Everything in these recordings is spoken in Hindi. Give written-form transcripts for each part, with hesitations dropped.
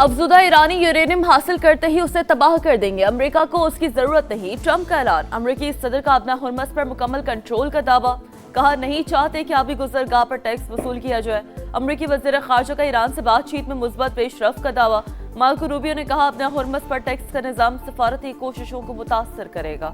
अफजुदा ईरानी यूरेनियम हासिल करते ही उसे तबाह कर देंगे, अमेरिका को उसकी जरूरत नहीं। ट्रंप का ऐलान। अमेरिकी सदर का अपना हुर्मस पर मुकम्मल कंट्रोल का दावा। कहा नहीं चाहते कि आबी गुजरगाह पर टैक्स वसूल किया जाए। अमेरिकी वज़ीर ख़ारजा का ईरान से बातचीत में मुस्बत पेशरफ का दावा। मार्को रूबियो ने कहा अपना हुर्मस पर टैक्स का निज़ाम सफारती कोशिशों को मुतासर करेगा।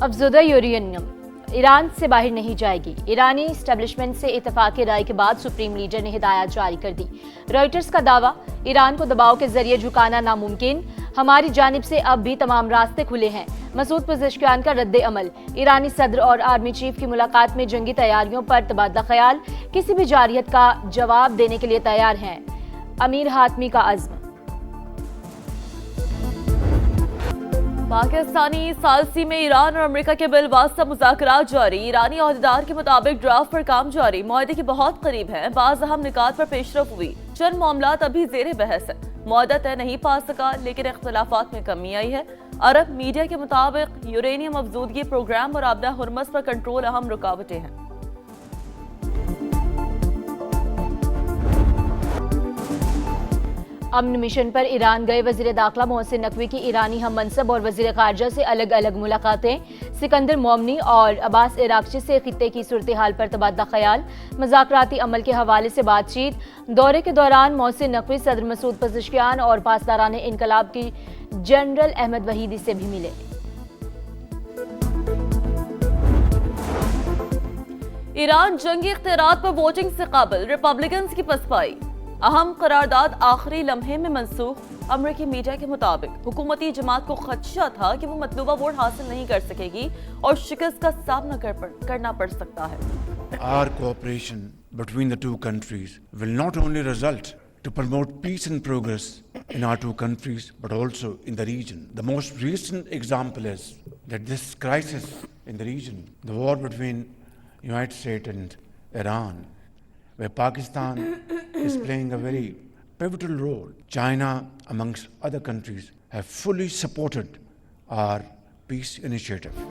अफजुदा यूरेनियम ईरान से बाहर नहीं जाएगी। ईरानी एस्टेब्लिशमेंट से इत्तफाक़ राय के बाद सुप्रीम लीडर ने हिदायत जारी कर दी। रॉयटर्स का दावा, ईरान को दबाव के जरिए झुकाना नामुमकिन, हमारी जानिब से अब भी तमाम रास्ते खुले हैं। मसूद पज़ेश्कियान का रद्द अमल। ईरानी सदर और आर्मी चीफ की मुलाकात में जंगी तैयारियों पर तबादला ख्याल, किसी भी जारियत का जवाब देने के लिए तैयार हैं। अमीर हातमी का अज़्म। पाकिस्तानी सालसी में ईरान और अमेरिका के बिलवास्ता मुज़ाकरात जारी। ईरानी ओहदेदार के मुताबिक ड्राफ्ट पर काम जारी, मुआहदे के बहुत करीब है। बाज़ अहम निकात पर पेशरफ हुई, चंद मामलात अभी ज़ेरे बहस है। मुआहदा तय नहीं पा सका, लेकिन इख्तलाफात में कमी आई है। अरब मीडिया के मुताबिक यूरेनियम अफजूदगी प्रोग्राम और आबदा हुर्मस पर कंट्रोल अहम रुकावटें हैं। अमन मिशन पर ईरान गए वजीर दाखिला मोहसिन नकवी की ईरानी हम मनसब और वजीर खारजा से अलग अलग मुलाकातें। सिकंदर मोमनी और अब्बास इराक्ची से खित्ते की सूरत हाल पर तबादला ख्याल, मुज़ाकराती अमल के हवाले से बातचीत। दौरे के दौरान मोहसिन नकवी सदर मसूद पज़ेश्कियान और पासदारान इनकलाब की जनरल अहमद वहीदी से भी मिले। ईरान जंगी इख्तियारात पर वोटिंग से काबिल, रिपब्लिकन की पसपाई। अहम करारदाद आखिरी लम्हे में मनसूख। अमेरिकी मीडिया के मुताबिक हुकूमती जमात को खदशा था कि वो मतलूबा वोट हासिल नहीं कर सकेगी और शिकस्त का सामना करना पड़ सकता है। Our cooperation between the two countries will not only result to promote peace and progress in our two countries, but also in the region. The most recent example is that this crisis in the region, the war between United States and Iran, where Pakistan is playing a very pivotal role. China, amongst other countries, have fully supported our peace initiative.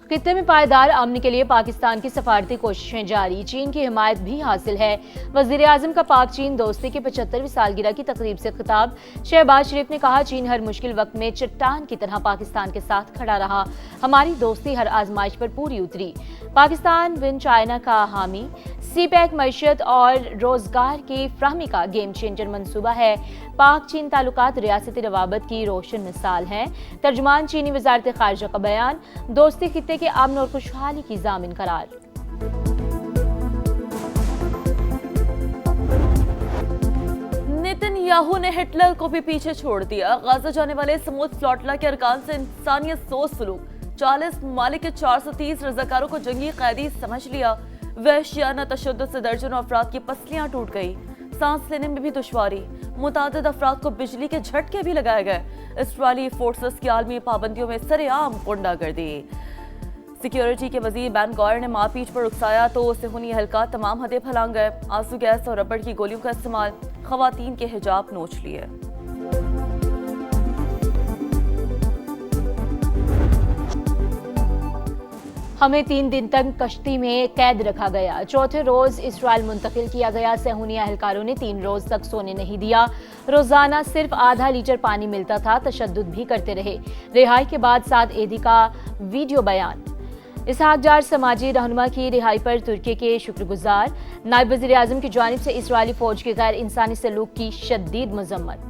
खित्ते में पायदार अमन के लिए पाकिस्तान की सफारती कोशिशें जारी, चीन की हिमायत भी हासिल है। वज़ीर आज़म का पाक चीन दोस्ती की 75वीं सालगिरह की तकरीब से खिताब। शहबाज शरीफ ने कहा चीन हर मुश्किल वक्त में चट्टान की तरह पाकिस्तान के साथ खड़ा रहा, हमारी दोस्ती हर आजमाइश पर पूरी उतरी। पाकिस्तान विन चाइना का हामी। सी पैक मैशियत और रोजगार की फ्राहमी का गेम चेंजर मंसूबा है। पाक चीन ताल्लुकात रियासती रवाबत की रोशन मिसाल हैं। तर्जुमान चीनी वजारत खारजा का बयान, दोस्ती खित्ते के अमन और खुशहाली की जामिन करार। नेतन्याहू ने हिटलर को भी पीछे छोड़ दिया। गाजा जाने वाले समूद फ्लोटला के अरकान से इंसानियत सोच सलूक। 40 ममालिक के 430 रजाकारों को जंगी कैदी समझ लिया। वहशियाना तशद्दुद से दर्जनों अफराद की पसलियां टूट गई, सांस लेने में भी दुश्वारी। मुतादिद अफराद को बिजली के झटके भी लगाए गए। इस्राइली फोर्सेस की आलमी पाबंदियों में सरेआम गुंडागर्दी। सिक्योरिटी के वजीर बैन गॉयर ने मारपीट पर उकसाया तो सेहूनी एहलकार तमाम हदें फैलांग गए। आंसू गैस और रबड़ की गोलियों का इस्तेमाल, खवातीन के हिजाब नोच लिए। हमें 3 दिन तक कश्ती में कैद रखा गया। चौथे रोज इसराइल मुंतकिल किया गया। सेहूनी अहलकारों ने 3 रोज तक सोने नहीं दिया। रोजाना सिर्फ आधा लीटर पानी मिलता था, तशद्दुद भी करते रहे। रिहाई के बाद 7 एदी का वीडियो बयान। इसहाक जार समाजी रहनुमा की रिहाई पर तुर्की के शुक्रगुजार। नायब वज़ीर आज़म की जानिब से इसराइली फौज के गैर इंसानी सलूक की शदीद मजम्मत।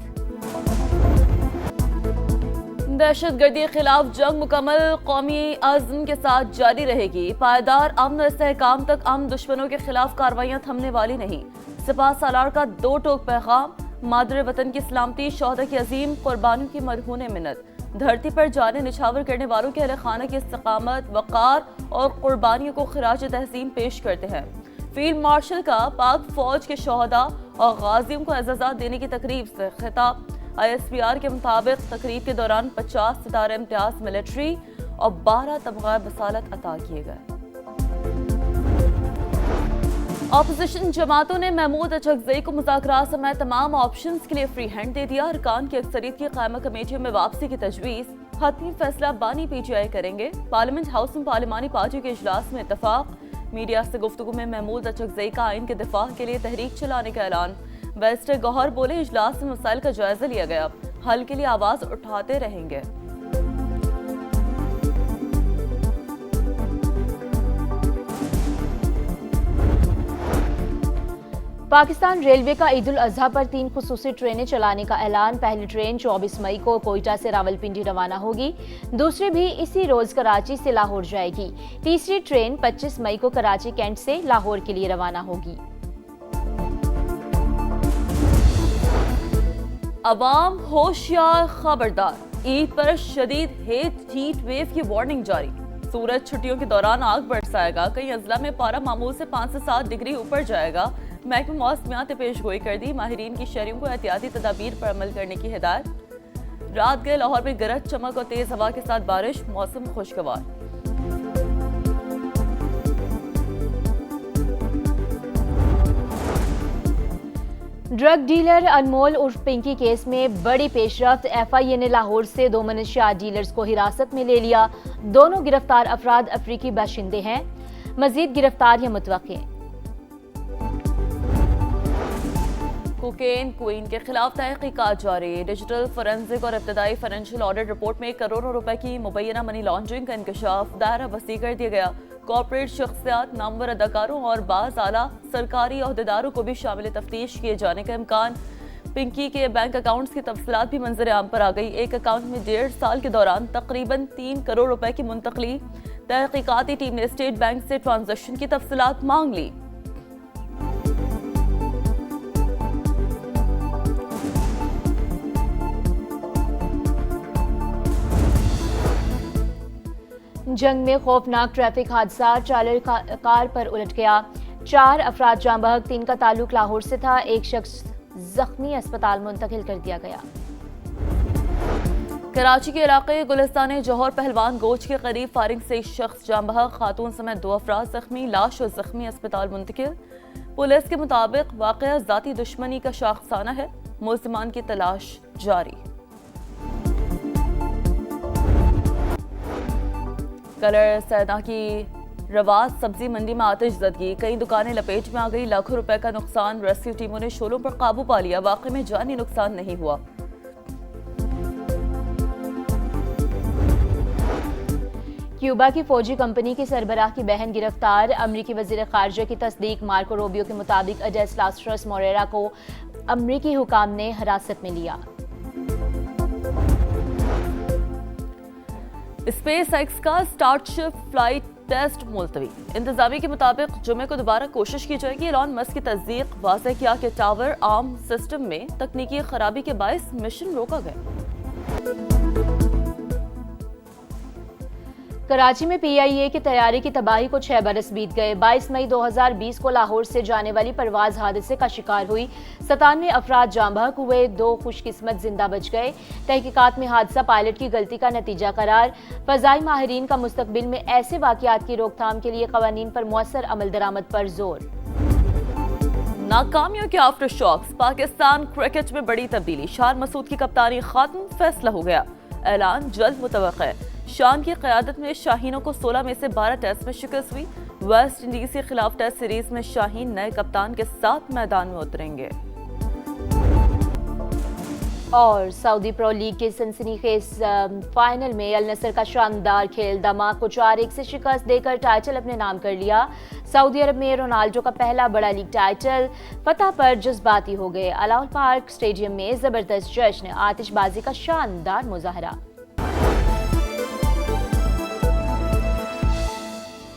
दहशतगर्दी के खिलाफ जंग मुकम्मल कौमी अज़्म के साथ जारी रहेगी। पायदार अमन और इस्तेहकाम तक अमन दुश्मनों के खिलाफ कार्रवाइयां थमने वाली नहीं। सिपाह सालार का 2 टोक पैगाम, मादर वतन की सलामती, शोहदा की अजीम कुर्बानियों की मरहून मिन्नत। धरती पर जाने निछावर करने वालों के अहले खाना की इस्तकामत, वक़ार और कुर्बानियों को खिराज तहसीन पेश करते हैं। फील्ड मार्शल का पाक फौज के शोहदा और गाजियों को एज़ाज़ात देने की तकरीब से खिताब। ISPR के मुताबिक तकरीब के दौरान 50 सितारे इम्तियाज मिलिट्री और 12 तमगा बसालत अता किए गए। ऑपोजिशन जमातों ने महमूद अचकज़ई को मुज़ाकरात समेत तमाम ऑप्शंस के लिए फ्री हैंड दे दिया। अरकान की अक्सरियत की क़ायमा कमेटियों में वापसी की तजवीज़। हतमी फैसला बानी पीटीआई करेंगे। पार्लियामेंट हाउस में पार्लिमानी पार्टी के इजलास में इत्तफाक। मीडिया से गुफ्तगू में महमूद अचकजई का आइन के दिफा के लिए तहरीक चलाने का ऐलान। बैरिस्टर गौहर बोले, इजलास में मसाइल का जायजा लिया गया, हल के लिए आवाज उठाते रहेंगे। पाकिस्तान रेलवे का ईद उल अजहा पर 3 खुसूसी ट्रेनें चलाने का ऐलान। पहली ट्रेन 24 मई को कोयटा से रावलपिंडी रवाना होगी, दूसरी भी इसी रोज कराची से लाहौर जाएगी। तीसरी ट्रेन 25 मई को कराची कैंट से लाहौर के लिए रवाना होगी। अवाम होशियार खबरदार, ईद पर शदीद हीट वेव की वार्निंग जारी। सूरज छुट्टियों के दौरान आग बरसाएगा, कई अजला में पारा मामूल से 5 से 7 डिग्री ऊपर जाएगा। महकमा मौसमियात ने पेशगोई कर दी, माहिरीन की शहरियों को एहतियाती तदाबीर पर अमल करने की हिदायत। रात गए लाहौर में गरज चमक और तेज हवा के साथ बारिश, मौसम खुशगवार। ड्रग डीलर अनमोल उर्फ पिंकी केस में बड़ी पेशरफ्त। एफआईए ने लाहौर से 2 मनशियात डीलर्स को हिरासत में ले लिया। दोनों गिरफ्तार अफराद अफ्रीकी बाशिंदे हैं। मजीद गिरफ्तारियां मुतवक्के। कोकेन क्वीन के खिलाफ तहकीकात जारी। डिजिटल फोरेंसिक और इब्तदाई फाइनेंशियल ऑडिट रिपोर्ट में करोड़ों रुपए की मुबैना मनी लॉन्ड्रिंग का इंकशाफ। दायरा वसी कर दिया गया। कॉर्पोरेट शख्सियात, नामवर अदाकारों और बाज़ आला सरकारी अहदेदारों को भी शामिल तफ्तीश किए जाने का इम्कान। पिंकी के बैंक अकाउंट्स की तफसीलात भी मंजर आम पर आ गई। एक अकाउंट में 1.5 साल के दौरान तकरीबन 3 करोड़ रुपए की मुंतकली। तहकीकाती टीम ने स्टेट बैंक से ट्रांजैक्शन की तफसीलात मांग ली। जंग में खौफनाक ट्रैफिक हादसा, चालक कार पर उलट गया। 4 अफराद जाँ बहक, 3 का ताल्लुक लाहौर से था। एक शख्स जख्मी, अस्पताल मुंतकिल कर दिया गया। कराची के इलाके गुलिस्तान जौहर पहलवान गोच के करीब फायरिंग से एक शख्स जाँ बहक, खातून समेत 2 अफराद जख्मी। लाश और जख्मी अस्पताल मुंतकिल। पुलिस के मुताबिक वाकया जाती दुश्मनी का शाखसाना है। मुल्जिमान की तलाश जारी। कलर सैदा की रवाज सब्जी मंडी में आतिशज़दगी, कई दुकानें लपेट में आ गई। लाखों रुपए का नुकसान। रेस्क्यू टीमों ने शोलों पर काबू पा लिया। वाकई में जानी नुकसान नहीं हुआ। क्यूबा की फौजी कंपनी की सरबराह की बहन गिरफ्तार। अमरीकी वजीर खारजा की तस्दीक। मार्को रूबियो के मुताबिक अडेस लास्ट्रस मोरेरा को अमरीकी हुकाम ने हिरासत में लिया। स्पेस एक्स का स्टारशिप फ्लाइट टेस्ट मुलतवी। इंतजामिया के मुताबिक जुमे को दोबारा कोशिश की जाएगी। एलॉन मस्क की तस्दीक। वाज़ेह किया कि टावर आर्म सिस्टम में तकनीकी खराबी के बायस मिशन रोका गया। कराची में पीआईए की तैयारी की तबाही को 6 बरस बीत गए। 22 मई 2020 को लाहौर से जाने वाली परवाज हादसे का शिकार हुई। 97 अफराद जाँ बहक हुए, 2 खुशकिस्मत जिंदा बच गए। तहकीकात में हादसा पायलट की गलती का नतीजा करार। फजाई माहिरीन का मुस्तकबिल में ऐसे वाकयात की रोकथाम के लिए कवानीन पर मौसर अमल दरामद पर जोर। नाकामियों के आफ्टर शॉक्स। पाकिस्तान क्रिकेट में बड़ी तब्दीली। शान मसूद की कप्तानी खत्म, फैसला हो गया। ऐलान जल्द मुतवक्किल है। शान की क़यादत में शाहीनों को 16 में से 12 टेस्ट में शिकस्त हुई। वेस्ट इंडीज के खिलाफ टेस्ट सीरीज में शाहीन नए कप्तान के साथ मैदान में उतरेंगे। और सऊदी प्रो लीग के सनसनीखेज फाइनल में अल नसर का शानदार खेल। दमाक को 4-1 से शिकस्त देकर टाइटल अपने नाम कर लिया। सऊदी अरब में रोनाल्डो का पहला बड़ा लीग टाइटल। फतह पर जज्बाती हो गए। अलाउल पार्क स्टेडियम में जबरदस्त जश्न, आतिशबाजी का शानदार मुजाहरा।